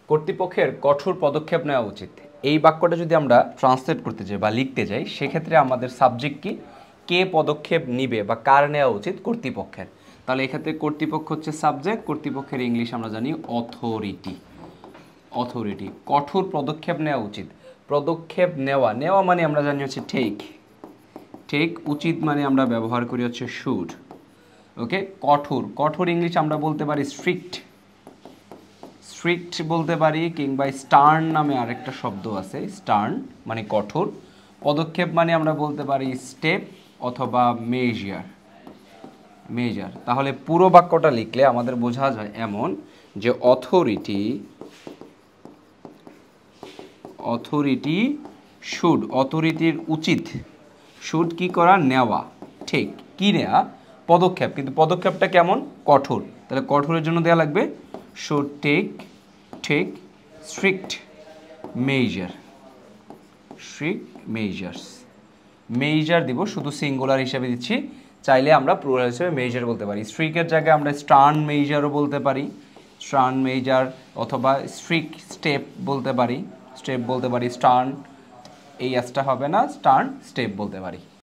কর্তৃপক্ষের কঠোর পদক্ষেপ নেওয়া উচিত। এই বাক্যটা যদি আমরা ট্রান্সলেট করতে যাই বা লিখতে যাই, সেক্ষেত্রে আমাদের সাবজেক্ট কি, কে পদক্ষেপ নিবে বা কার নেওয়া উচিত, কর্তৃপক্ষের। তাহলে এক্ষেত্রে কর্তৃপক্ষ হচ্ছে সাবজেক্ট, কর্তৃপক্ষের ইংলিশ আমরা জানি অথরিটি। অথরিটি, কঠোর পদক্ষেপ নেওয়া উচিত। পদক্ষেপ নেওয়া, নেওয়া মানে আমরা জানি হচ্ছে টেক। টেক, উচিত মানে আমরা ব্যবহার করি হচ্ছে শুড। ওকে, কঠোর, কঠোর ইংলিশ আমরা বলতে পারি স্ট্রিক্ট। স্ট্রিক্ট বলতে পারি, কিংবা স্টার্ন নামে আরেকটা শব্দ আছে, স্টার্ন মানে কঠোর। পদক্ষেপ মানে আমরা বলতে পারি স্টেপ অথবা মেজার। মেজার। তাহলে পুরো বাক্যটা লিখলে আমাদের বোঝা যায় এমন যে অথরিটি, অথরিটি শুড, অথরিটির উচিত, শুড কি করা, নেওয়া, ঠিক, কি নেওয়া, পদক্ষেপ। কিন্তু পদক্ষেপটা কেমন, কঠোর। তাহলে কঠোরের জন্য দেওয়া লাগবে should take, take strict measure. Strict measures, measure দিব, শুধু সিঙ্গুলার হিসেবে দিচ্ছি, চাইলে আমরা প্লুরাল হিসেবে মেজার বলতে পারি। স্ট্রিকের জায়গায় আমরা স্টার্ন মেজারও বলতে পারি, স্টার্ন মেজার, অথবা স্ট্রিক স্টেপ বলতে পারি, স্টেপ বলতে পারি। স্টার্ন এই এসটা হবে না, স্টার্ন স্টেপ বলতে পারি।